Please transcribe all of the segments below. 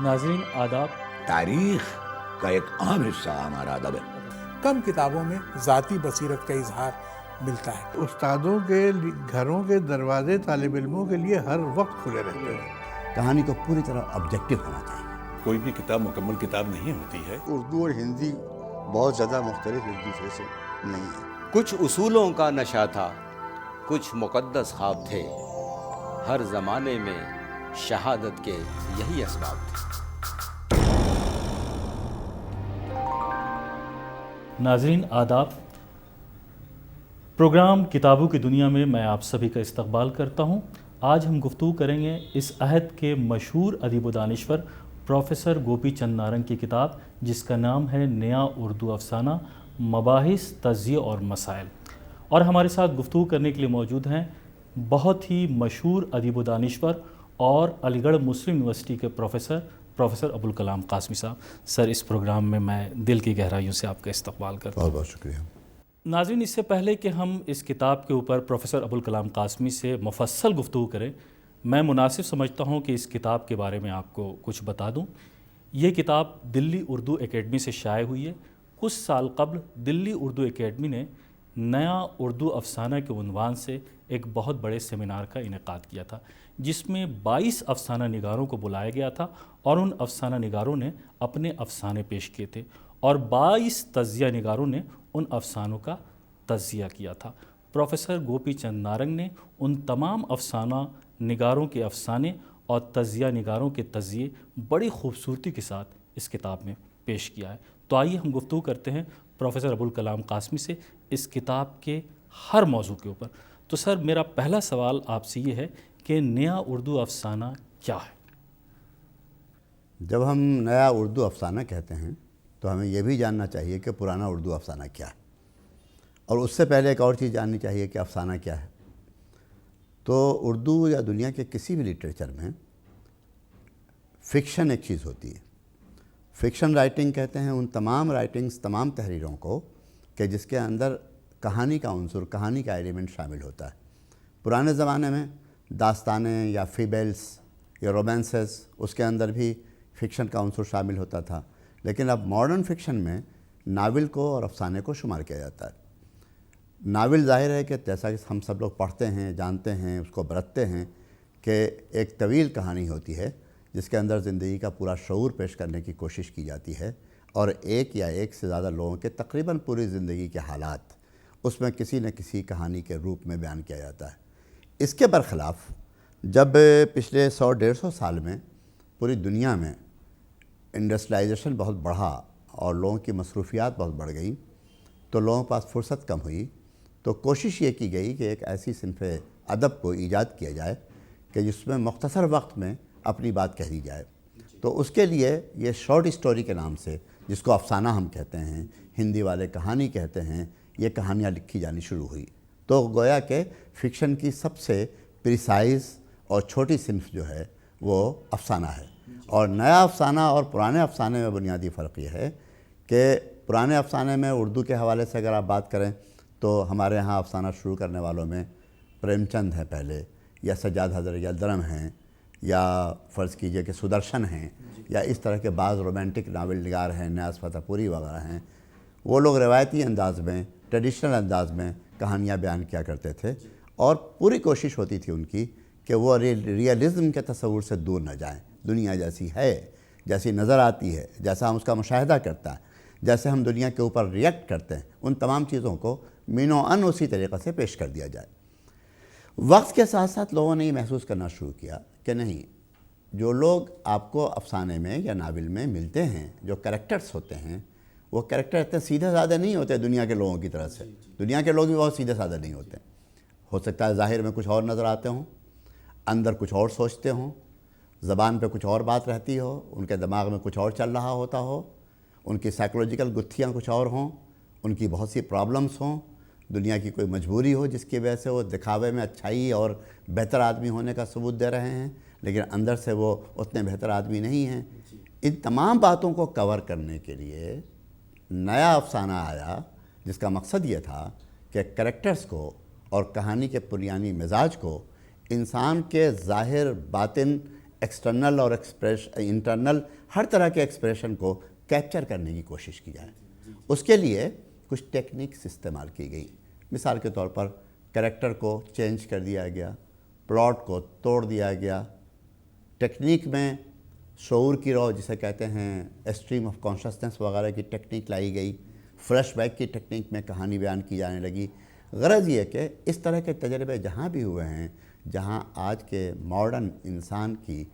ناظرین آداب، تاریخ کا ایک اہم حصہ ہمارا ادب ہے۔ کم کتابوں میں ذاتی بصیرت کا اظہار ملتا ہے۔ استادوں کے گھروں کے دروازے طالب علموں کے لیے ہر وقت کھلے رہتے ہیں۔ کہانی کو پوری طرح آبجیکٹو ہونا چاہیے۔ کوئی بھی کتاب مکمل کتاب نہیں ہوتی ہے۔ اردو اور ہندی بہت زیادہ مختلف ایک دوسرے سے نہیں ہے۔ کچھ اصولوں کا نشہ تھا، کچھ مقدس خواب تھے، ہر زمانے میں شہادت کے یہی اسباب تھے۔ ناظرین آداب، پروگرام کتابوں کی دنیا میں آپ سبھی کا استقبال کرتا ہوں۔ آج ہم گفتگو کریں گے اس عہد کے مشہور ادیب و دانشور پروفیسر گوپی چند نارنگ کی کتاب جس کا نام ہے نیا اردو افسانہ، مباحث، تجزیے اور مسائل۔ اور ہمارے ساتھ گفتگو کرنے کے لیے موجود ہیں بہت ہی مشہور ادیب و دانشور اور علی گڑھ مسلم یونیورسٹی کے پروفیسر ابوالکلام قاسمی صاحب۔ سر، اس پروگرام میں دل کی گہرائیوں سے آپ کا استقبال کرتا ہوں۔ بہت بہت شکریہ۔ ناظرین، اس سے پہلے کہ ہم اس کتاب کے اوپر پروفیسر ابوالکلام قاسمی سے مفصل گفتگو کریں، میں مناسب سمجھتا ہوں کہ اس کتاب کے بارے میں آپ کو کچھ بتا دوں۔ یہ کتاب دلی اردو اکیڈمی سے شائع ہوئی ہے۔ کچھ سال قبل دلی اردو اکیڈمی نے نیا اردو افسانہ کے عنوان سے ایک بہت بڑے سیمینار کا انعقاد کیا تھا، جس میں 22 افسانہ نگاروں کو بلایا گیا تھا اور ان افسانہ نگاروں نے اپنے افسانے پیش کیے تھے اور 22 تجزیہ نگاروں نے ان افسانوں کا تجزیہ کیا تھا۔ پروفیسر گوپی چند نارنگ نے ان تمام افسانہ نگاروں کے افسانے اور تجزیہ نگاروں کے تجزیے بڑی خوبصورتی کے ساتھ اس کتاب میں پیش کیا ہے۔ تو آئیے ہم گفتگو کرتے ہیں پروفیسر ابوالکلام قاسمی سے اس کتاب کے ہر موضوع کے اوپر۔ تو سر، میرا پہلا سوال آپ سے یہ ہے کہ نیا اردو افسانہ کیا ہے؟ جب ہم نیا اردو افسانہ کہتے ہیں تو ہمیں یہ بھی جاننا چاہیے کہ پرانا اردو افسانہ کیا ہے، اور اس سے پہلے ایک اور چیز جاننی چاہیے کہ افسانہ کیا ہے۔ تو اردو یا دنیا کے کسی بھی لٹریچر میں فکشن ایک چیز ہوتی ہے۔ فکشن رائٹنگ کہتے ہیں ان تمام رائٹنگز، تمام تحریروں کو کہ جس کے اندر کہانی کا عنصر، کہانی کا ایلیمنٹ شامل ہوتا ہے۔ پرانے زمانے میں داستانیں یا فیبلز یا رومانسز، اس کے اندر بھی فکشن کا عنصر شامل ہوتا تھا، لیکن اب ماڈرن فکشن میں ناول کو اور افسانے کو شمار کیا جاتا ہے۔ ناول ظاہر ہے کہ جیسا کہ ہم سب لوگ پڑھتے ہیں، جانتے ہیں، اس کو برتتے ہیں کہ ایک طویل کہانی ہوتی ہے جس کے اندر زندگی کا پورا شعور پیش کرنے کی کوشش کی جاتی ہے، اور ایک یا ایک سے زیادہ لوگوں کے تقریباً پوری زندگی کے حالات اس میں کسی نہ کسی کہانی کے روپ میں بیان کیا جاتا ہے۔ اس کے برخلاف جب پچھلے 100-150 سال میں پوری دنیا میں انڈسٹریلائزیشن بہت بڑھا اور لوگوں کی مصروفیات بہت بڑھ گئیں، تو لوگوں کے پاس فرصت کم ہوئی، تو کوشش یہ کی گئی کہ ایک ایسی صنف ادب کو ایجاد کیا جائے کہ جس میں مختصر وقت میں اپنی بات کہہ دی جائے۔ تو اس کے لیے یہ شارٹ اسٹوری کے نام سے، جس کو افسانہ ہم کہتے ہیں، ہندی والے کہانی کہتے ہیں، یہ کہانیاں لکھی جانی شروع ہوئی۔ تو گویا کہ فکشن کی سب سے پریسائز اور چھوٹی صنف جو ہے وہ افسانہ ہے۔ اور نیا افسانہ اور پرانے افسانے میں بنیادی فرق یہ ہے کہ پرانے افسانے میں اردو کے حوالے سے اگر آپ بات کریں تو ہمارے ہاں افسانہ شروع کرنے والوں میں پریم چند ہیں پہلے، یا سجاد حضرت یلدرم ہیں، یا فرض کیجئے کہ سدرشن ہیں، یا اس طرح کے بعض رومانٹک ناول نگار ہیں، نیاز فتح پوری وغیرہ ہیں۔ وہ لوگ روایتی انداز میں، ٹریڈیشنل انداز میں کہانیاں بیان کیا کرتے تھے، اور پوری کوشش ہوتی تھی ان کی کہ وہ ریئلزم کے تصور سے دور نہ جائیں۔ دنیا جیسی ہے، جیسی نظر آتی ہے، جیسا ہم اس کا مشاہدہ کرتا ہے، جیسے ہم دنیا کے اوپر ریئیکٹ کرتے ہیں، ان تمام چیزوں کو مین و ان اسی طریقے سے پیش کر دیا جائے۔ وقت کے ساتھ ساتھ لوگوں نے یہ محسوس کرنا شروع کیا کہ نہیں، جو لوگ آپ کو افسانے میں یا ناول میں ملتے ہیں، جو کریکٹرز ہوتے ہیں، وہ کریکٹر اتنے سیدھے سادھے نہیں ہوتے دنیا کے لوگوں کی طرح سے۔ دنیا کے لوگ بھی بہت سیدھے سادھے نہیں ہوتے۔ ہو سکتا ہے ظاہر میں کچھ اور نظر آتے ہوں، اندر کچھ اور سوچتے ہوں، زبان پہ کچھ اور بات رہتی ہو، ان کے دماغ میں کچھ اور چل رہا ہوتا ہو، ان کی سائیکولوجیکل گتھیاں کچھ اور ہوں، ان کی بہت سی پرابلمز ہوں، دنیا کی کوئی مجبوری ہو جس کی وجہ سے وہ دکھاوے میں اچھائی اور بہتر آدمی ہونے کا ثبوت دے رہے ہیں، لیکن اندر سے وہ اتنے بہتر آدمی نہیں ہیں۔ ان تمام باتوں کو کور کرنے کے لیے نیا افسانہ آیا جس کا مقصد یہ تھا کہ کریکٹرز کو اور کہانی کے پریانی مزاج کو انسان کے ظاہر باطن ایکسٹرنل اور انٹرنل ہر طرح کے ایکسپریشن کو کیپچر کرنے کی کوشش کی جائے. اس کے لیے کچھ ٹیکنیکس استعمال کی گئی. مثال کے طور پر کریکٹر کو چینج کر دیا گیا، پلاٹ کو توڑ دیا گیا. ٹیکنیک میں شعور کی رو جسے کہتے ہیں اسٹریم آف کانشسنس وغیرہ کی ٹیکنیک لائی گئی. فلیش بیک کی ٹیکنیک میں کہانی بیان کی جانے لگی. غرض یہ کہ اس طرح کے تجربے جہاں بھی ہوئے ہیں، جہاں آج کے ماڈرن انسان کی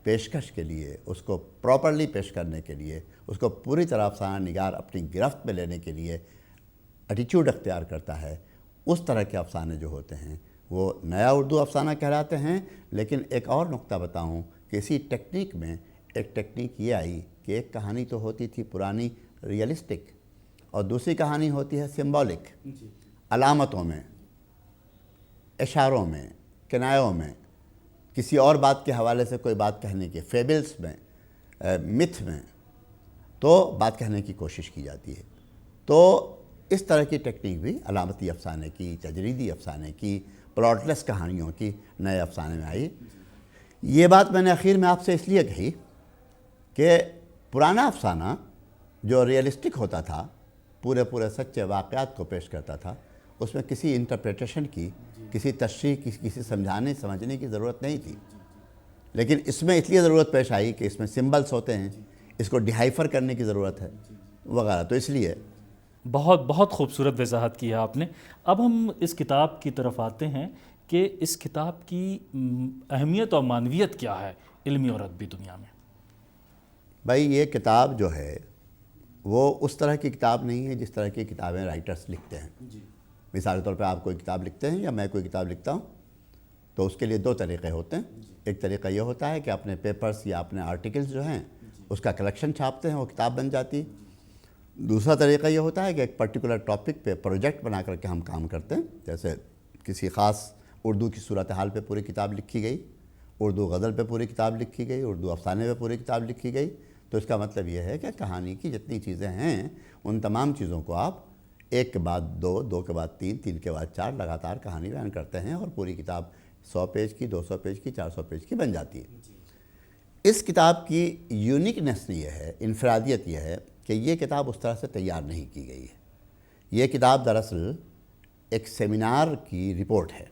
پیشکش کے لیے، اس کو پراپرلی پیش کرنے کے لیے، اس کو پوری طرح افسانہ نگار اپنی گرفت میں لینے کے لیے ایٹیچیوڈ اختیار کرتا ہے، اس طرح کے افسانے جو ہوتے ہیں وہ نیا اردو افسانہ کہلاتے ہیں. لیکن ایک اور نقطہ بتاؤں کہ اسی ٹیکنیک میں ایک ٹیکنیک یہ آئی کہ ایک کہانی تو ہوتی تھی پرانی ریئلسٹک، اور دوسری کہانی ہوتی ہے سمبولک، علامتوں میں، اشاروں میں، کنایوں میں، کسی اور بات کے حوالے سے کوئی بات کہنے کے، فیبلز میں، متھ میں تو بات کہنے کی کوشش کی جاتی ہے. تو اس طرح کی ٹیکنیک بھی علامتی افسانے کی، تجریدی افسانے کی، پلاٹ لیس کہانیوں کی نئے افسانے میں آئی. یہ بات میں نے اخیر میں آپ سے اس لیے کہی کہ پرانا افسانہ جو ریئلسٹک ہوتا تھا، پورے سچے واقعات کو پیش کرتا تھا، اس میں کسی انٹرپریٹیشن کی، کسی تشریح کی، کسی سمجھنے کی ضرورت نہیں تھی. لیکن اس میں اس لیے ضرورت پیش آئی کہ اس میں سمبلز ہوتے ہیں، اس کو ڈیہائفر کرنے کی ضرورت ہے وغیرہ. تو اس لیے بہت خوبصورت وضاحت کی ہے آپ نے. اب ہم اس کتاب کی طرف آتے ہیں کہ اس کتاب کی اہمیت اور معنویت کیا ہے علمی اور ادبی دنیا میں. بھائی یہ کتاب جو ہے وہ اس طرح کی کتاب نہیں ہے جس طرح کی کتابیں رائٹرز لکھتے ہیں. مثال کے طور پہ آپ کوئی کتاب لکھتے ہیں یا میں کوئی کتاب لکھتا ہوں تو اس کے لیے 2 طریقے ہوتے ہیں. ایک طریقہ یہ ہوتا ہے کہ اپنے پیپرز یا اپنے آرٹیکلز جو ہیں اس کا کلیکشن چھاپتے ہیں، وہ کتاب بن جاتی. دوسرا طریقہ یہ ہوتا ہے کہ ایک پرٹیکولر ٹاپک پہ پروجیکٹ بنا کر کے ہم کام کرتے ہیں. جیسے کسی خاص اردو کی صورتحال پہ پوری کتاب لکھی گئی، اردو غزل پہ پوری کتاب لکھی گئی، اردو افسانے پہ پوری کتاب لکھی گئی. تو اس کا مطلب یہ ہے کہ کہانی کی جتنی چیزیں ہیں ان تمام چیزوں کو آپ ایک کے بعد 2، 2 کے بعد 3، 3 کے بعد 4 لگاتار کہانی بیان کرتے ہیں اور پوری کتاب 100 پیج کی، 200 پیج کی، 400 پیج کی بن جاتی ہے. اس کتاب کی یونیکنیس یہ ہے، انفرادیت یہ ہے کہ یہ کتاب اس طرح سے تیار نہیں کی گئی ہے. یہ کتاب دراصل ایک سیمینار کی رپورٹ ہے،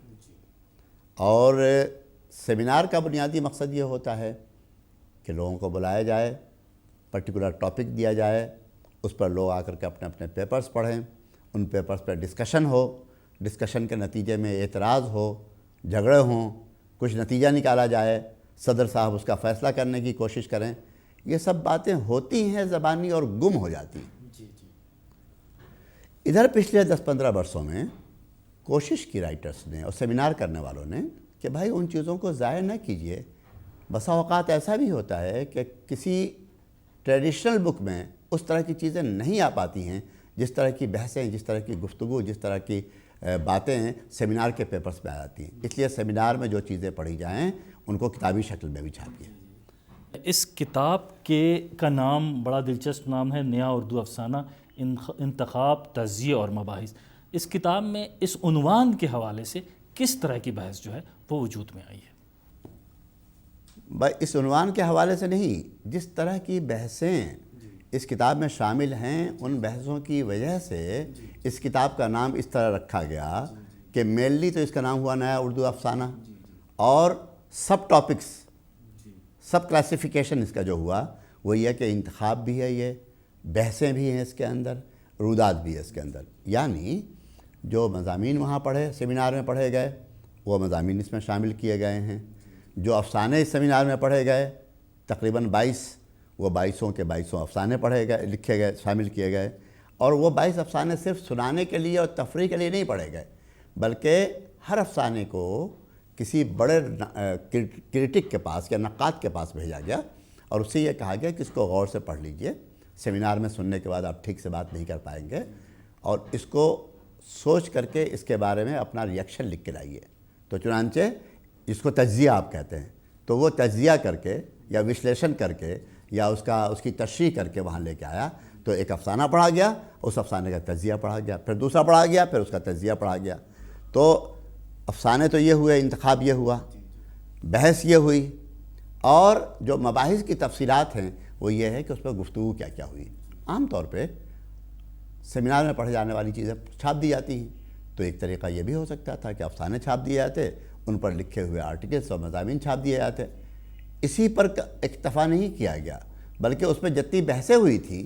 اور سیمینار کا بنیادی مقصد یہ ہوتا ہے کہ لوگوں کو بلایا جائے، پرٹیکولر ٹاپک دیا جائے، اس پر لوگ آ کر کے اپنے اپنے پیپرز پڑھیں، ان پیپرز پر ڈسکشن ہو، ڈسکشن کے نتیجے میں اعتراض ہو، جھگڑے ہوں، کچھ نتیجہ نکالا جائے، صدر صاحب اس کا فیصلہ کرنے کی کوشش کریں. یہ سب باتیں ہوتی ہیں زبانی اور گم ہو جاتی ہیں. ادھر پچھلے 10-15 برسوں میں کوشش کی رائٹرز نے اور سیمینار کرنے والوں نے کہ بھائی ان چیزوں کو ضائع نہ کیجیے. بسا اوقات ایسا بھی ہوتا ہے کہ کسی ٹریڈیشنل بک میں اس طرح کی چیزیں نہیں آ پاتی ہیں، جس طرح کی بحثیں، جس طرح کی گفتگو، جس طرح کی باتیں سیمینار کے پیپرز پہ آ جاتی ہیں. اس لیے سیمینار میں جو چیزیں پڑھی جائیں ان کو کتابی شکل میں بھی چھاپیے. اس کتاب کا نام بڑا دلچسپ نام ہے، نیا اردو افسانہ، انتخاب، تجزیہ اور مباحث. اس کتاب میں اس عنوان کے حوالے سے کس طرح کی بحث جو ہے وہ وجود میں آئی ہے؟ بھائی اس عنوان کے حوالے سے نہیں، جس طرح کی بحثیں اس کتاب میں شامل ہیں ان بحثوں کی وجہ سے اس کتاب کا نام اس طرح رکھا گیا کہ مینلی تو اس کا نام ہوا نیا اردو افسانہ، اور سب ٹاپکس، سب کلاسیفیکیشن اس کا جو ہوا وہ یہ کہ انتخاب بھی ہے، یہ بحثیں بھی ہیں اس کے اندر، روداد بھی ہے اس کے اندر. یعنی جو مضامین وہاں پڑھے سیمینار میں پڑھے گئے وہ مضامین اس میں شامل کیے گئے ہیں. جو افسانے اس سیمینار میں پڑھے گئے تقریباً 22، وہ 22 کے 22 افسانے پڑھے گئے، لکھے گئے، شامل کیے گئے. اور وہ 22 افسانے صرف سنانے کے لیے اور تفریح کے لیے نہیں پڑھے گئے، بلکہ ہر افسانے کو کسی بڑے کرٹک کے پاس یا نقاد کے پاس بھیجا گیا اور اس سے یہ کہا گیا کہ اس کو غور سے پڑھ لیجئے. سیمینار میں سننے کے بعد آپ ٹھیک سے بات نہیں کر پائیں گے، اور اس کو سوچ کر کے اس کے بارے میں اپنا ریئیکشن لکھ کے لائیے. تو چنانچہ اس کو تجزیہ آپ کہتے ہیں. تو وہ تجزیہ کر کے یا وشلیشن کر کے یا اس کی تشریح کر کے وہاں لے کے آیا. تو ایک افسانہ پڑھا گیا، اس افسانے کا تجزیہ پڑھا گیا، پھر دوسرا پڑھا گیا، پھر اس کا تجزیہ پڑھا گیا. تو افسانے تو یہ ہوئے، انتخاب یہ ہوا، بحث یہ ہوئی. اور جو مباحث کی تفصیلات ہیں وہ یہ ہے کہ اس پر گفتگو کیا کیا ہوئی. عام طور پہ سیمینار میں پڑھے جانے والی چیزیں چھاپ دی جاتی ہیں، تو ایک طریقہ یہ بھی ہو سکتا تھا کہ افسانے چھاپ دیے جاتے، ان پر لکھے ہوئے آرٹیکلس اور مضامین چھاپ دیے جاتے. اسی پر اکتفا نہیں کیا گیا، بلکہ اس میں جتنی بحثیں ہوئی تھیں،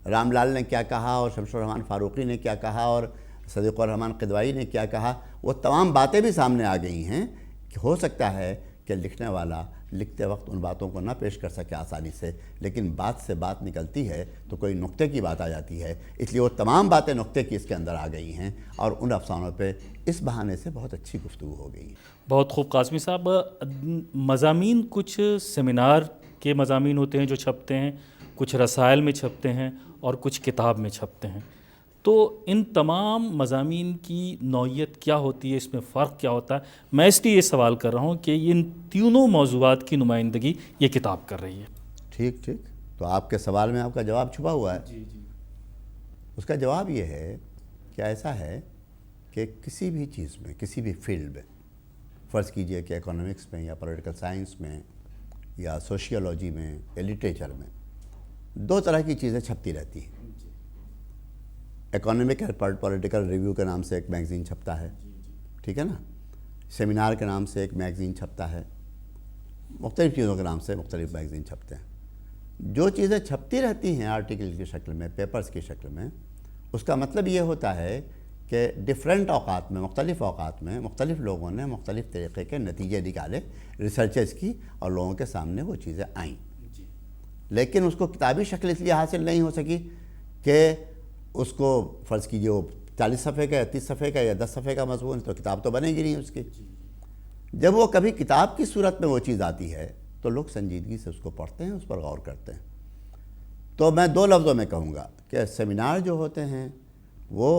رام لال نے کیا کہا اور شمس الرحمان فاروقی نے کیا کہا اور صدیق الرحمان قدوائی نے کیا کہا، وہ تمام باتیں بھی سامنے آ گئی ہیں کہ ہو سکتا ہے کہ لکھنے والا لکھتے وقت ان باتوں کو نہ پیش کر سکے آسانی سے، لیکن بات سے بات نکلتی ہے تو کوئی نقطے کی بات آ جاتی ہے، اس لیے وہ تمام باتیں نقطے کی اس کے اندر آ گئی ہیں اور ان افسانوں پہ اس بہانے سے بہت اچھی گفتگو ہو گئی. بہت خوب قاسمی صاحب. مضامین کچھ سیمینار کے مضامین ہوتے ہیں جو چھپتے ہیں، کچھ رسائل میں چھپتے ہیں اور کچھ کتاب میں چھپتے ہیں، تو ان تمام مضامین کی نوعیت کیا ہوتی ہے، اس میں فرق کیا ہوتا ہے؟ میں اس لیے یہ سوال کر رہا ہوں کہ ان تینوں موضوعات کی نمائندگی یہ کتاب کر رہی ہے. ٹھیک تو آپ کے سوال میں آپ کا جواب چھپا ہوا ہے. اس کا جواب یہ ہے کہ ایسا ہے کہ کسی بھی چیز میں، کسی بھی فیلڈ میں، فرض کیجئے کہ اکنامکس میں یا پولیٹیکل سائنس میں یا سوشیولوجی میں یا لٹریچر میں، دو طرح کی چیزیں چھپتی رہتی ہیں. اکانومک اینڈ پولیٹیکل ریویو کے نام سے ایک میگزین چھپتا ہے، ٹھیک ہے نا، سیمینار کے نام سے ایک میگزین چھپتا ہے، مختلف چیزوں کے نام سے مختلف میگزین چھپتے ہیں. جو چیزیں چھپتی رہتی ہیں آرٹیکل کی شکل میں، پیپرز کی شکل میں، اس کا مطلب یہ ہوتا ہے کہ ڈیفرنٹ اوقات میں، مختلف اوقات میں مختلف لوگوں نے مختلف طریقے کے نتیجے نکالے، ریسرچز کی، اور لوگوں کے سامنے وہ چیزیں آئیں. لیکن اس کو کتابی شکل اس لیے حاصل نہیں ہو سکی کہ اس کو فرض کیجئے وہ 40 صفحے کا یا 30 صفحے کا یا 10 صفحے کا مضمون، تو کتاب تو بنے گی نہیں اس کی. جب وہ کبھی کتاب کی صورت میں وہ چیز آتی ہے تو لوگ سنجیدگی سے اس کو پڑھتے ہیں، اس پر غور کرتے ہیں. تو میں دو لفظوں میں کہوں گا کہ سیمینار جو ہوتے ہیں وہ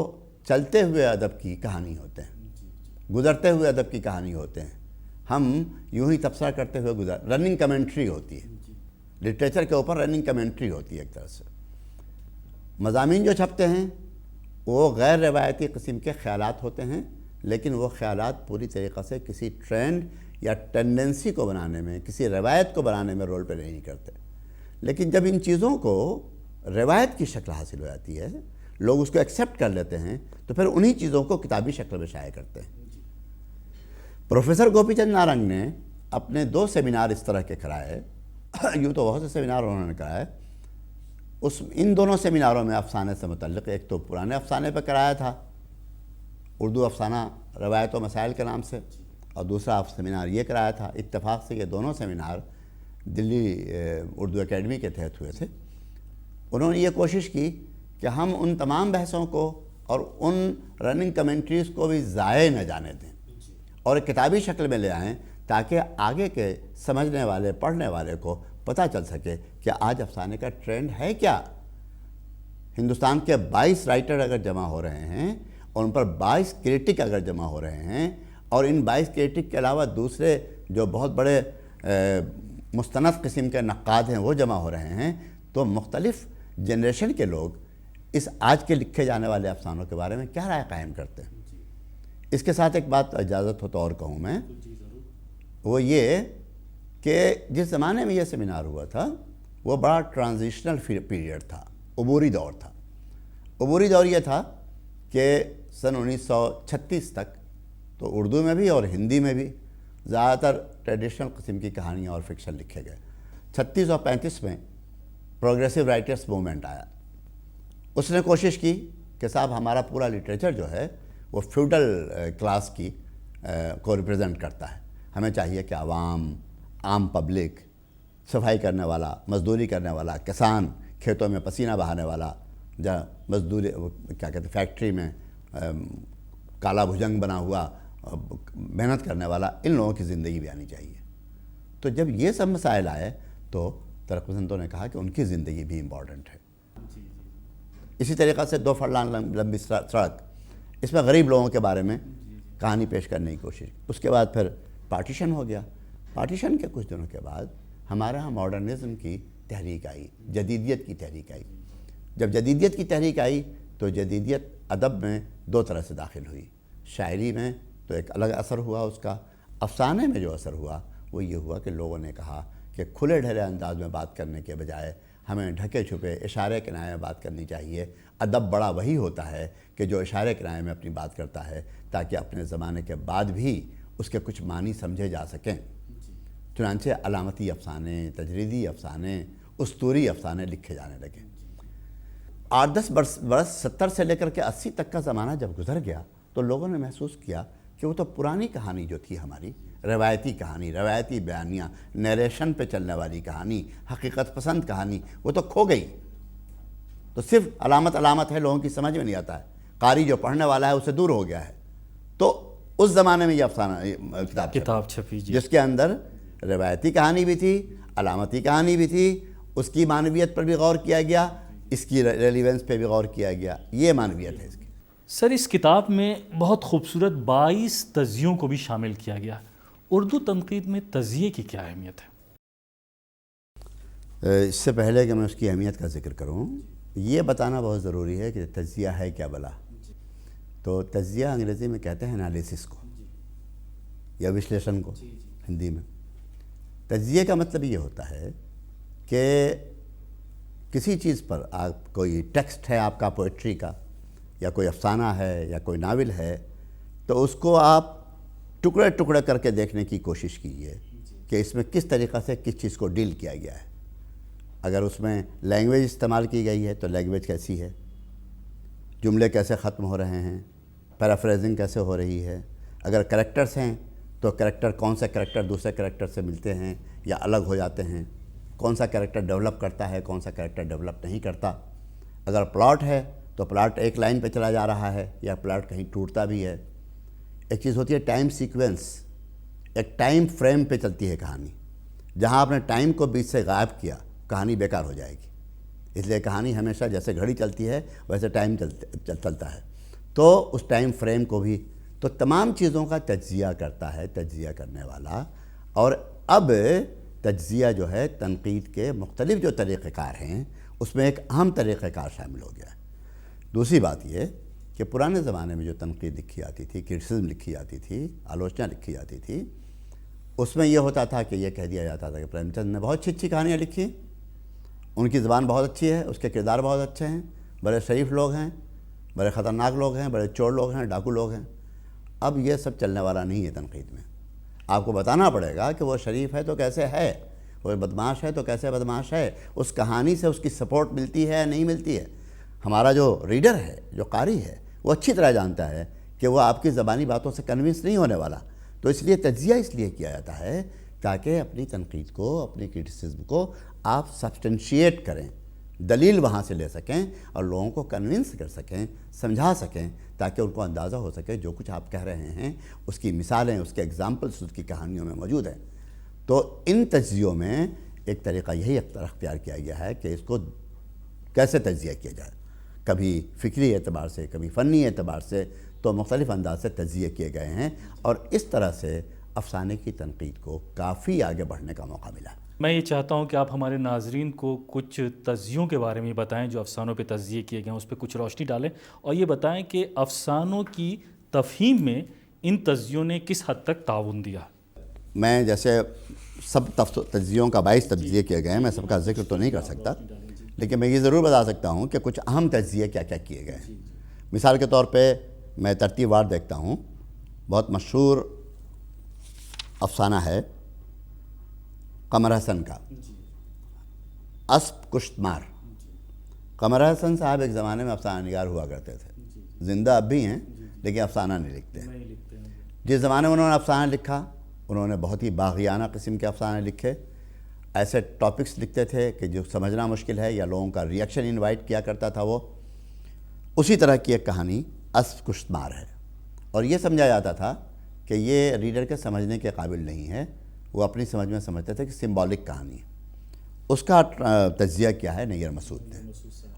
چلتے ہوئے ادب کی کہانی ہوتے ہیں، گزرتے ہوئے ادب کی کہانی ہوتے ہیں. ہم یوں ہی تبصرہ کرتے ہوئے رننگ کمنٹری ہوتی ہے، لٹریچر کے اوپر رننگ کمنٹری ہوتی ہے ایک طرح سے. مضامین جو چھپتے ہیں وہ غیر روایتی قسم کے خیالات ہوتے ہیں، لیکن وہ خیالات پوری طریقہ سے کسی ٹرینڈ یا ٹینڈنسی کو بنانے میں، کسی روایت کو بنانے میں رول پلے نہیں کرتے. لیکن جب ان چیزوں کو روایت کی شکل حاصل ہو جاتی ہے، لوگ اس کو ایکسیپٹ کر لیتے ہیں، تو پھر انہی چیزوں کو کتابی شکل میں شائع کرتے ہیں. پروفیسر گوپی چند نارنگ نے اپنے 2 سیمینار اس طرح کے کرائے، یوں تو بہت سے سیمینار انہوں نے کرائے. ان دونوں سیمیناروں میں افسانے سے متعلق ایک تو پرانے افسانے پہ کرایا تھا، اردو افسانہ روایت و مسائل کے نام سے، اور دوسرا سیمینار یہ کرایا تھا. اتفاق سے یہ دونوں سیمینار دلی اردو اکیڈمی کے تحت ہوئے تھے. انہوں نے یہ کوشش کی کہ ہم ان تمام بحثوں کو اور ان رننگ کمنٹریز کو بھی ضائع نہ جانے دیں اور ایک کتابی شکل میں لے آئیں، تاکہ آگے کے سمجھنے والے، پڑھنے والے کو پتہ چل سکے کہ آج افسانے کا ٹرینڈ ہے کیا. ہندوستان کے 22 رائٹر اگر جمع ہو رہے ہیں اور ان پر 22 کریٹک اگر جمع ہو رہے ہیں، اور ان 22 کریٹک کے علاوہ دوسرے جو بہت بڑے مستند قسم کے نقاد ہیں وہ جمع ہو رہے ہیں، تو مختلف جنریشن کے لوگ اس آج کے لکھے جانے والے افسانوں کے بارے میں کیا رائے قائم کرتے ہیں. اس کے ساتھ ایک بات اجازت ہو تو اور کہوں میں، وہ یہ کہ جس زمانے میں یہ سیمینار ہوا تھا وہ بڑا ٹرانزیشنل پیریڈ تھا، عبوری دور تھا. عبوری دور یہ تھا کہ سن 1936 تک تو اردو میں بھی اور ہندی میں بھی زیادہ تر ٹریڈیشنل قسم کی کہانیاں اور فکشن لکھے گئے. 36 اور 35 میں پروگریسو رائٹرز موومنٹ آیا. اس نے کوشش کی کہ صاحب ہمارا پورا لٹریچر جو ہے وہ فیوڈل کلاس کی کو ریپرزینٹ کرتا ہے. ہمیں چاہیے کہ عام پبلک، صفائی کرنے والا، مزدوری کرنے والا، کسان، کھیتوں میں پسینہ بہانے والا، مزدوری کیا کہتے ہیں فیکٹری میں کالا بھجنگ بنا ہوا محنت کرنے والا، ان لوگوں کی زندگی بھی آنی چاہیے. تو جب یہ سب مسائل آئے تو ترقی پسندوں نے کہا کہ ان کی زندگی بھی امپورٹنٹ ہے. اسی طریقہ سے 2 فرلان لمبی سڑک، اس میں غریب لوگوں کے بارے میں کہانی پیش کرنے کی کوشش. اس کے بعد پھر پارٹیشن ہو گیا. پارٹیشن کے کچھ دنوں کے بعد ہمارے ہاں ماڈرنزم کی تحریک آئی، جدیدیت کی تحریک آئی. جب جدیدیت کی تحریک آئی تو جدیدیت ادب میں 2 طرح سے داخل ہوئی. شاعری میں تو ایک الگ اثر ہوا اس کا. افسانے میں جو اثر ہوا وہ یہ ہوا کہ لوگوں نے کہا کہ کھلے ڈھلے انداز میں بات کرنے کے بجائے ہمیں ڈھکے چھپے اشارے کنائے میں بات کرنی چاہیے۔ ادب بڑا وہی ہوتا ہے کہ جو اشارے کنائے میں اپنی بات کرتا ہے تاکہ اپنے زمانے کے بعد بھی اس کے کچھ معنی سمجھے جا سکیں۔ چنانچہ علامتی افسانے، تجریدی افسانے، اسطوری افسانے لکھے جانے لگے۔ 8-10 برس 70 سے لے کر کے 80 تک کا زمانہ جب گزر گیا تو لوگوں نے محسوس کیا کہ وہ تو پرانی کہانی جو تھی ہماری، روایتی کہانی، روایتی بیانیہ، نیریشن پہ چلنے والی کہانی، حقیقت پسند کہانی، وہ تو کھو گئی۔ تو صرف علامت ہے، لوگوں کی سمجھ میں نہیں آتا ہے، قاری جو پڑھنے والا ہے اسے دور ہو گیا ہے۔ تو اس زمانے میں یہ افسانہ کتاب چھپی جس کے اندر روایتی کہانی بھی تھی، علامتی کہانی بھی تھی، اس کی معنویت پر بھی غور کیا گیا، اس کی ریلیونس پہ بھی غور کیا گیا۔ یہ معنویت ہے اس کی۔ سر، اس کتاب میں بہت خوبصورت 22 تجزیوں کو بھی شامل کیا گیا۔ اردو تنقید میں تجزیے کی کیا اہمیت ہے؟ اس سے پہلے کہ میں اس کی اہمیت کا ذکر کروں، یہ بتانا بہت ضروری ہے کہ تجزیہ ہے کیا بلا۔ تو تجزیہ انگریزی میں کہتے ہیں انالیسس کو یا وشلیشن کو ہندی میں۔ تجزیے کا مطلب یہ ہوتا ہے کہ کسی چیز پر آپ کوئی ٹیکسٹ ہے آپ کا پوئٹری کا، یا کوئی افسانہ ہے یا کوئی ناول ہے، تو اس کو آپ ٹکڑے ٹکڑے کر کے دیکھنے کی کوشش کیجیے کہ اس میں کس طریقہ سے کس چیز کو ڈیل کیا گیا ہے۔ اگر اس میں لینگویج استعمال کی گئی ہے تو لینگویج کیسی ہے، جملے کیسے ختم ہو رہے ہیں، پیرافریزنگ کیسے ہو رہی ہے، اگر کریکٹرز ہیں تو کریکٹر کون سے کریکٹر دوسرے کریکٹر سے ملتے ہیں یا الگ ہو جاتے ہیں، کون سا کریکٹر ڈیولپ کرتا ہے، کون سا کریکٹر ڈیولپ نہیں کرتا، اگر پلاٹ ہے تو پلاٹ ایک لائن پہ چلا جا رہا ہے یا پلاٹ کہیں ٹوٹتا بھی ہے۔ ایک چیز ہوتی ہے ٹائم سیکوینس، ایک ٹائم فریم پہ چلتی ہے کہانی۔ جہاں آپ نے ٹائم کو بیچ سے غائب کیا کہانی بیکار ہو جائے گی۔ اس لیے کہانی ہمیشہ جیسے گھڑی چلتی ہے ویسے ٹائم چلتا ہے، تو اس ٹائم فریم کو بھی، تو تمام چیزوں کا تجزیہ کرتا ہے تجزیہ کرنے والا۔ اور اب تجزیہ جو ہے تنقید کے مختلف جو طریقہ کار ہیں اس میں ایک اہم طریقہ کار شامل ہو گیا ہے۔ دوسری بات یہ کہ پرانے زمانے میں جو تنقید لکھی جاتی تھی، کرٹیسزم لکھی جاتی تھی، آلوچنا لکھی جاتی تھی، اس میں یہ ہوتا تھا کہ یہ کہہ دیا جاتا تھا کہ پریم چند نے بہت اچھی کہانیاں لکھی، ان کی زبان بہت اچھی ہے، اس کے کردار بہت اچھے ہیں، بڑے شریف لوگ ہیں، بڑے خطرناک لوگ ہیں، بڑے چور لوگ ہیں، ڈاکو لوگ ہیں۔ اب یہ سب چلنے والا نہیں ہے تنقید میں۔ آپ کو بتانا پڑے گا کہ وہ شریف ہے تو کیسے ہے، وہ بدماش ہے تو کیسے بدماش ہے، اس کہانی سے اس کی سپورٹ ملتی ہے یا نہیں ملتی ہے۔ ہمارا جو ریڈر ہے، جو قاری ہے، وہ اچھی طرح جانتا ہے کہ وہ آپ کی زبانی باتوں سے کنونس نہیں ہونے والا۔ تو اس لیے تجزیہ اس لیے کیا جاتا ہے تاکہ اپنی تنقید کو، اپنی کرٹیسزم کو آپ سبسٹنشیٹ کریں، دلیل وہاں سے لے سکیں اور لوگوں کو کنونس کر سکیں، سمجھا سکیں، تاکہ ان کو اندازہ ہو سکے جو کچھ آپ کہہ رہے ہیں اس کی مثالیں، اس کے ایگزامپلس اس کی کہانیوں میں موجود ہیں۔ تو ان تجزیوں میں ایک طریقہ یہی اختیار کیا گیا ہے کہ اس کو کیسے تجزیہ کیا جائے، کبھی فکری اعتبار سے، کبھی فنی اعتبار سے، تو مختلف انداز سے تجزیے کیے گئے ہیں، اور اس طرح سے افسانے کی تنقید کو کافی آگے بڑھنے کا موقع ملا۔ میں یہ چاہتا ہوں کہ آپ ہمارے ناظرین کو کچھ تجزیوں کے بارے میں بتائیں جو افسانوں پہ تجزیے کیے گئے ہیں، اس پہ کچھ روشنی ڈالیں، اور یہ بتائیں کہ افسانوں کی تفہیم میں ان تجزیوں نے کس حد تک تعاون دیا۔ میں جیسے سب تجزیوں کا 22 تجزیے کیے گئے ہیں، میں سب کا ذکر تو نہیں کر سکتا، لیکن میں یہ ضرور بتا سکتا ہوں کہ کچھ اہم تجزیے کیا کیا کیے گئے ہیں۔ مثال کے طور پہ میں ترتیب وار دیکھتا ہوں۔ بہت مشہور افسانہ ہے قمر حسن کا، اسب کشت مار۔ قمر حسن صاحب ایک زمانے میں افسانہ نگار ہوا کرتے تھے، زندہ اب بھی ہیں لیکن افسانہ نہیں لکھتے ہیں۔ جس زمانے میں انہوں نے افسانہ لکھا، انہوں نے بہت ہی باغیانہ قسم کے افسانے لکھے، ایسے ٹاپکس لکھتے تھے کہ جو سمجھنا مشکل ہے یا لوگوں کا ریئیکشن انوائٹ کیا کرتا تھا وہ۔ اسی طرح کی ایک کہانی اسب کشت مار ہے، اور یہ سمجھا جاتا تھا کہ یہ ریڈر کے سمجھنے کے قابل نہیں ہے، وہ اپنی سمجھ میں سمجھتے تھے کہ سمبولک کہانی ہے۔ اس کا تجزیہ کیا ہے نیر مسعود نے،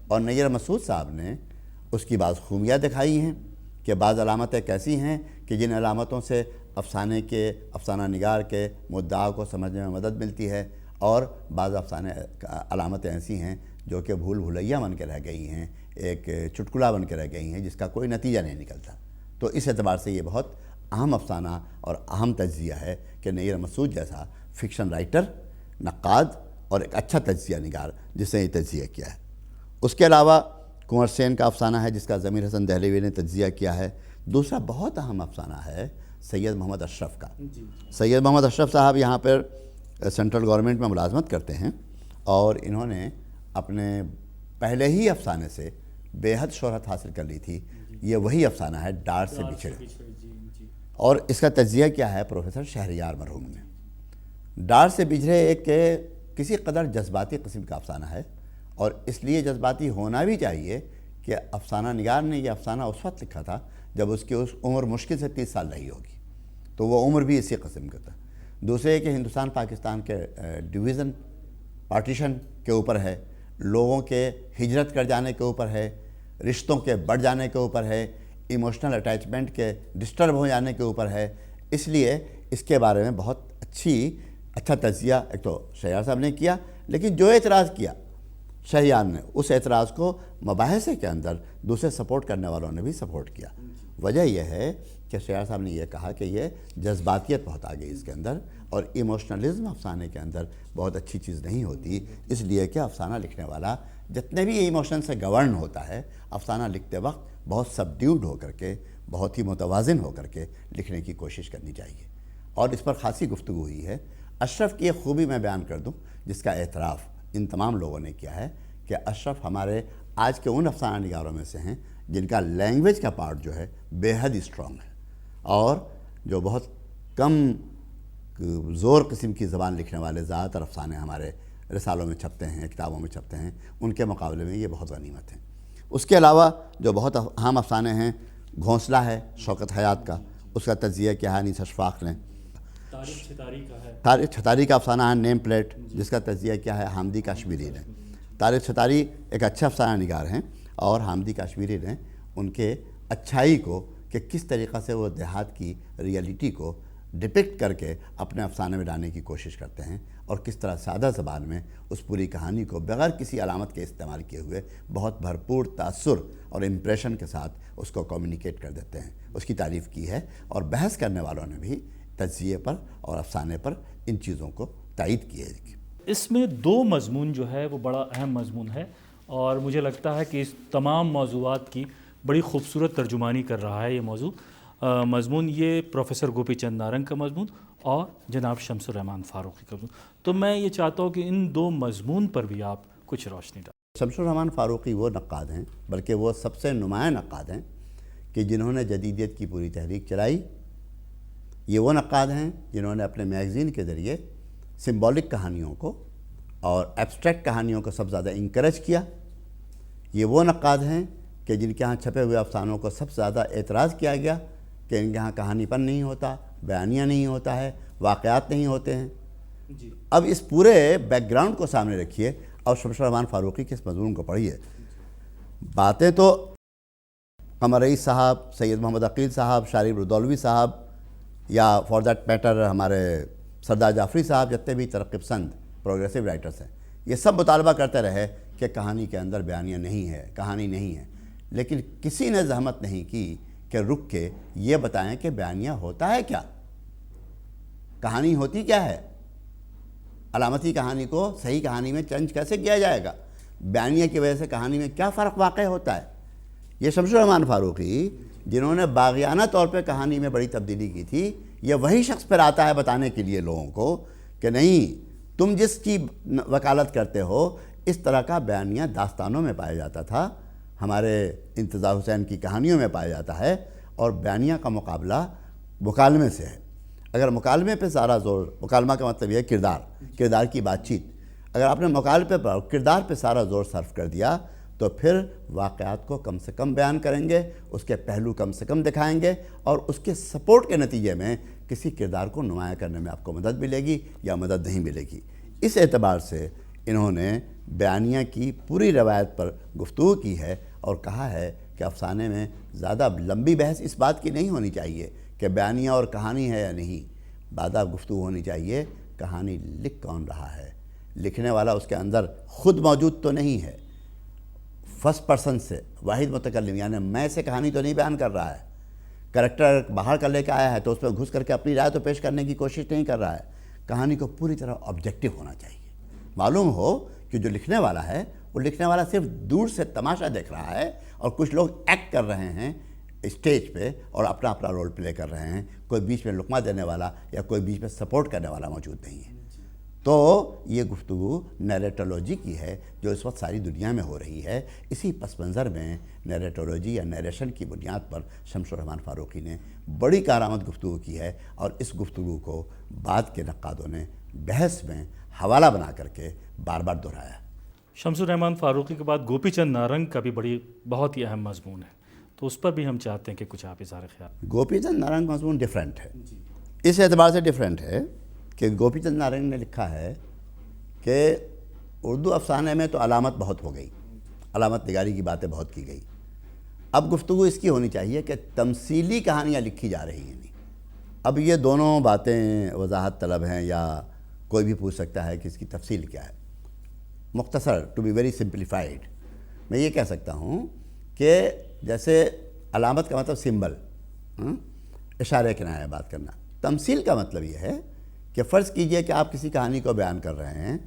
اور نیر مسعود صاحب نے اس کی بعض خوبیاں دکھائی ہیں کہ بعض علامتیں کیسی ہیں کہ جن علامتوں سے افسانہ نگار کے مدعا کو سمجھنے میں مدد ملتی ہے، اور بعض علامتیں ایسی ہیں جو کہ بھول بھلیاں بن کے رہ گئی ہیں، ایک چٹکلا بن کے رہ گئی ہیں جس کا کوئی نتیجہ نہیں نکلتا۔ تو اس اعتبار سے یہ بہت اہم افسانہ اور اہم تجزیہ ہے کہ نیر مسعود جیسا فکشن رائٹر نقاد اور ایک اچھا تجزیہ نگار جس نے یہ تجزیہ کیا ہے۔ اس کے علاوہ کنور سین کا افسانہ ہے جس کا ضمیر حسن دہلوی نے تجزیہ کیا ہے۔ دوسرا بہت اہم افسانہ ہے سید محمد اشرف کا۔ سید محمد اشرف صاحب یہاں پر سینٹرل گورنمنٹ میں ملازمت کرتے ہیں، اور انہوں نے اپنے پہلے ہی افسانے سے بے حد شہرت حاصل کر لی تھی۔ یہ وہی افسانہ ہے ڈار سے بچھڑے، اور اس کا تجزیہ کیا ہے پروفیسر شہریار مرحوم نے۔ ڈار سے بچھڑے ایک کسی قدر جذباتی قسم کا افسانہ ہے، اور اس لیے جذباتی ہونا بھی چاہیے کہ افسانہ نگار نے یہ افسانہ اس وقت لکھا تھا جب اس کی عمر مشکل سے 30 سال رہی ہوگی، تو وہ عمر بھی اسی قسم کا تھا۔ دوسرے کہ ہندوستان پاکستان کے ڈویژن پارٹیشن کے اوپر ہے، لوگوں کے ہجرت کر جانے کے اوپر ہے، رشتوں کے بڑھ جانے کے اوپر ہے، ایموشنل اٹیچمنٹ کے ڈسٹرب ہو جانے کے اوپر ہے۔ اس لیے اس کے بارے میں بہت اچھا تجزیہ ایک تو شہریار صاحب نے کیا، لیکن جو اعتراض کیا شہریار نے، اس اعتراض کو مباحثے کے اندر دوسرے سپورٹ کرنے والوں نے بھی سپورٹ کیا۔ وجہ یہ ہے کہ شہریار صاحب نے یہ کہا کہ یہ جذباتیت بہت آ گئی اس کے اندر، اور ایموشنلزم افسانے کے اندر بہت اچھی چیز نہیں ہوتی، اس لیے کہ افسانہ لکھنے والا جتنے بھی ایموشن سے گورن ہوتا ہے، افسانہ لکھتے وقت بہت سبڈیوڈ ہو کر کے، بہت ہی متوازن ہو کر کے لکھنے کی کوشش کرنی چاہیے، اور اس پر خاصی گفتگو ہوئی ہے۔ اشرف کی ایک خوبی میں بیان کر دوں جس کا اعتراف ان تمام لوگوں نے کیا ہے کہ اشرف ہمارے آج کے ان افسانہ نگاروں میں سے ہیں جن کا لینگویج کا پارٹ جو ہے بے حد اسٹرانگ ہے، اور جو بہت کم زور قسم کی زبان لکھنے والے زیادہ تر افسانے ہمارے رسالوں میں چھپتے ہیں، کتابوں میں چھپتے ہیں، ان کے مقابلے میں یہ بہت غنیمت ہیں۔ اس کے علاوہ جو بہت اہم افسانے ہیں، گھونسلہ ہے شوکت حیات کا، اس کا تجزیہ کیا ہے انیس اشفاق نے۔ طارق چھتاری کا افسانہ ہے نیم پلیٹ، جس کا تجزیہ کیا ہے حامدی کاشمیری نے۔ طارق چھتاری ایک اچھا افسانہ نگار ہیں، اور حامدی کاشمیری نے ان کے اچھائی کو کہ کس طریقہ سے وہ دیہات کی ریئلٹی کو ڈپکٹ کر کے اپنے افسانے میں لانے کی کوشش کرتے ہیں، اور کس طرح سادہ زبان میں اس پوری کہانی کو بغیر کسی علامت کے استعمال کیے ہوئے بہت بھرپور تاثر اور امپریشن کے ساتھ اس کو کمیونیکیٹ کر دیتے ہیں، اس کی تعریف کی ہے، اور بحث کرنے والوں نے بھی تجزیے پر اور افسانے پر ان چیزوں کو تائید کی ہے۔ اس میں دو مضمون جو ہے وہ بڑا اہم مضمون ہے، اور مجھے لگتا ہے کہ اس تمام موضوعات کی بڑی خوبصورت ترجمانی کر رہا ہے یہ مضمون یہ پروفیسر گوپی چند نارنگ کا مضمون اور جناب شمس الرحمان فاروقی کا مضمون۔ تو میں یہ چاہتا ہوں کہ ان دو مضمون پر بھی آپ کچھ روشنی ڈالیں۔ شمس الرحمان فاروقی وہ نقاد ہیں، بلکہ وہ سب سے نمایاں نقاد ہیں کہ جنہوں نے جدیدیت کی پوری تحریک چلائی۔ یہ وہ نقاد ہیں جنہوں نے اپنے میگزین کے ذریعے سمبولک کہانیوں کو اور ایبسٹریکٹ کہانیوں کو سب زیادہ انکریج کیا۔ یہ وہ نقاد ہیں کہ جن کے ہاں چھپے ہوئے افسانوں کو سب سے زیادہ اعتراض کیا گیا کہ ان کے ہاں کہانی پن نہیں ہوتا، بیانیہ نہیں ہوتا ہے، واقعات نہیں ہوتے ہیں۔ اب اس پورے بیک گراؤنڈ کو سامنے رکھیے اور شمس الرحمان فاروقی کے اس مضمون کو پڑھیے۔ باتیں تو قمر رئیس صاحب، سید محمد عقیل صاحب، شارب ردولوی صاحب، یا فار دیٹ میٹر ہمارے سردار جعفری صاحب، جتنے بھی ترقی پسند پروگریسو رائٹرز ہیں، یہ سب مطالبہ کرتے رہے کہ کہانی کے اندر بیانیہ نہیں ہے، کہانی نہیں ہے، لیکن کسی نے زحمت نہیں کی کہ رک کے یہ بتائیں کہ بیانیہ ہوتا ہے کیا، کہانی ہوتی کیا ہے، علامتی کہانی کو صحیح کہانی میں چینج کیسے کیا جائے گا، بیانیہ کی وجہ سے کہانی میں کیا فرق واقع ہوتا ہے۔ یہ شمس الرحمان فاروقی جنہوں نے باغیانہ طور پہ کہانی میں بڑی تبدیلی کی تھی، یہ وہی شخص پھر آتا ہے بتانے کے لیے لوگوں کو کہ نہیں، تم جس کی وکالت کرتے ہو اس طرح کا بیانیہ داستانوں میں پایا جاتا تھا، ہمارے انتظار حسین کی کہانیوں میں پایا جاتا ہے، اور بیانیہ کا مقابلہ مکالمے سے ہے۔ اگر مکالمے پہ سارا زور، مکالمہ کا مطلب یہ ہے کردار کی بات چیت، اگر آپ نے مکالمے پر کردار پہ سارا زور صرف کر دیا تو پھر واقعات کو کم سے کم بیان کریں گے، اس کے پہلو کم سے کم دکھائیں گے، اور اس کے سپورٹ کے نتیجے میں کسی کردار کو نمایاں کرنے میں آپ کو مدد ملے گی یا مدد نہیں ملے گی۔ اس اعتبار سے انہوں نے بیانیہ کی پوری روایت پر گفتگو کی ہے، اور کہا ہے کہ افسانے میں زیادہ لمبی بحث اس بات کی نہیں ہونی چاہیے کہ بیانیہ اور کہانی ہے یا نہیں، زیادہ گفتگو ہونی چاہیے کہانی لکھ کون رہا ہے، لکھنے والا اس کے اندر خود موجود تو نہیں ہے، فرسٹ پرسن سے واحد متکلم یعنی میں سے کہانی تو نہیں بیان کر رہا ہے، کریکٹر باہر کر لے کے آیا ہے تو اس میں گھس کر کے اپنی رائے تو پیش کرنے کی کوشش نہیں کر رہا ہے، کہانی کو پوری طرح آبجیکٹو ہونا چاہیے. معلوم ہو کہ جو لکھنے والا ہے وہ لکھنے والا صرف دور سے تماشا دیکھ رہا ہے اور کچھ لوگ ایکٹ کر رہے ہیں اسٹیج پہ اور اپنا اپنا رول پلے کر رہے ہیں. کوئی بیچ میں لقمہ دینے والا یا کوئی بیچ میں سپورٹ کرنے والا موجود نہیں ہے. تو یہ گفتگو نیریٹولوجی کی ہے جو اس وقت ساری دنیا میں ہو رہی ہے. اسی پس منظر میں نیریٹولوجی یا نیریشن کی بنیاد پر شمس الرحمن فاروقی نے بڑی کارآمد گفتگو کی ہے اور اس گفتگو کو بعد کے نقادوں نے بحث میں حوالہ بنا کر کے بار بار دہرایا. شمس الرحمن فاروقی کے بعد گوپی چند نارنگ کا بھی بہت ہی اہم مضمون ہے، تو اس پر بھی ہم چاہتے ہیں کہ کچھ آپ اظہار خیال. گوپی چند نارنگ مضمون ڈیفرنٹ ہے. اس اعتبار سے ڈیفرنٹ ہے کہ گوپی چند نارنگ نے لکھا ہے کہ اردو افسانے میں تو علامت بہت ہو گئی، علامت نگاری کی باتیں بہت کی گئی. اب گفتگو اس کی ہونی چاہیے کہ تمثیلی کہانیاں لکھی جا رہی ہیں. اب یہ دونوں باتیں وضاحت طلب ہیں یا کوئی بھی پوچھ سکتا ہے کہ اس کی تفصیل کیا ہے. مختصر ٹو بی ویری سمپلیفائڈ میں یہ کہہ سکتا ہوں کہ جیسے علامت کا مطلب سمبل، اشارے کنایہ بات کرنا. تمثیل کا مطلب یہ ہے کہ فرض کیجئے کہ آپ کسی کہانی کو بیان کر رہے ہیں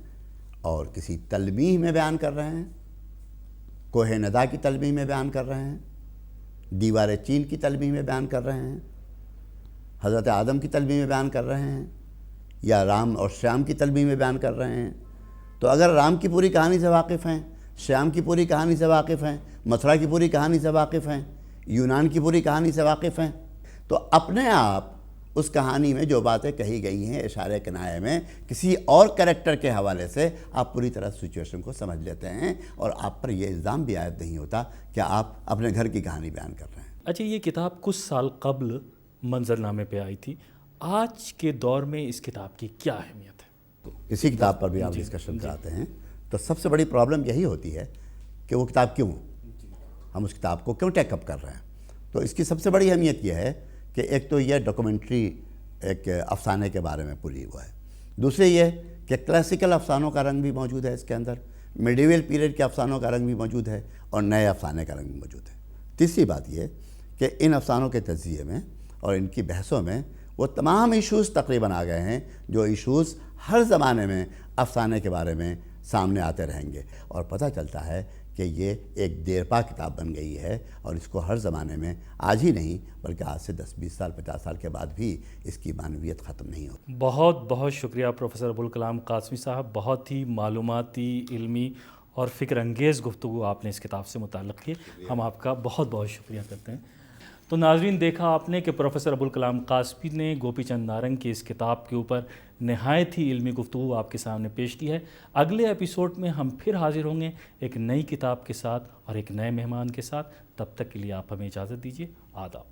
اور کسی تلمیح میں بیان کر رہے ہیں، کوہ ندا کی تلمیح میں بیان کر رہے ہیں، دیوار چین کی تلمیح میں بیان کر رہے ہیں، حضرت آدم کی تلمیح میں بیان کر رہے ہیں، یا رام اور شیام کی تلمیح میں بیان کر رہے ہیں. تو اگر رام کی پوری کہانی سے واقف ہیں، شیام کی پوری کہانی سے واقف ہیں، متھرا کی پوری کہانی سے واقف ہیں، یونان کی پوری کہانی سے واقف ہیں، تو اپنے آپ اس کہانی میں جو باتیں کہی گئی ہیں اشارے کنایے میں کسی اور کریکٹر کے حوالے سے آپ پوری طرح سچویشن کو سمجھ لیتے ہیں اور آپ پر یہ الزام بھی عائد نہیں ہوتا کہ آپ اپنے گھر کی کہانی بیان کر رہے ہیں. اچھا، یہ کتاب کچھ سال قبل منظرنامے پہ آئی تھی. آج کے دور میں اس کتاب کی کیا اہمیت ہے؟ کسی کتاب پر بھی آپ ڈسکشن کراتے ہیں تو سب سے بڑی پرابلم یہی ہوتی ہے کہ وہ کتاب کیوں، ہم اس کتاب کو کیوں ٹیک اپ کر رہے ہیں. تو اس کی سب سے بڑی اہمیت یہ ہے کہ ایک تو یہ ڈاکومنٹری ایک افسانے کے بارے میں پوری ہوا ہے. دوسرے یہ کہ کلاسیکل افسانوں کا رنگ بھی موجود ہے اس کے اندر، میڈیول پیریڈ کے افسانوں کا رنگ بھی موجود ہے اور نئے افسانے کا رنگ بھی موجود ہے. تیسری بات یہ کہ ان افسانوں کے تجزیے میں اور ان کی بحثوں میں وہ تمام ایشوز تقریباً آ گئے ہیں جو ایشوز ہر زمانے میں افسانے کے بارے میں سامنے آتے رہیں گے. اور پتہ چلتا ہے کہ یہ ایک دیرپا کتاب بن گئی ہے اور اس کو ہر زمانے میں، آج ہی نہیں بلکہ آج سے 10-20 سال 50 سال کے بعد بھی اس کی معنویت ختم نہیں ہوتی. بہت بہت شکریہ پروفیسر ابوالکلام قاسمی صاحب. بہت ہی معلوماتی، علمی اور فکر انگیز گفتگو آپ نے اس کتاب سے متعلق کی. ہم آپ کا بہت بہت شکریہ کرتے ہیں. تو ناظرین، دیکھا آپ نے کہ پروفیسر ابوالکلام قاسمی نے گوپی چند نارنگ کی اس کتاب کے اوپر نہایت ہی علمی گفتگو آپ کے سامنے پیش کی ہے. اگلے ایپیسوڈ میں ہم پھر حاضر ہوں گے ایک نئی کتاب کے ساتھ اور ایک نئے مہمان کے ساتھ. تب تک کے لیے آپ ہمیں اجازت دیجیے. آداب.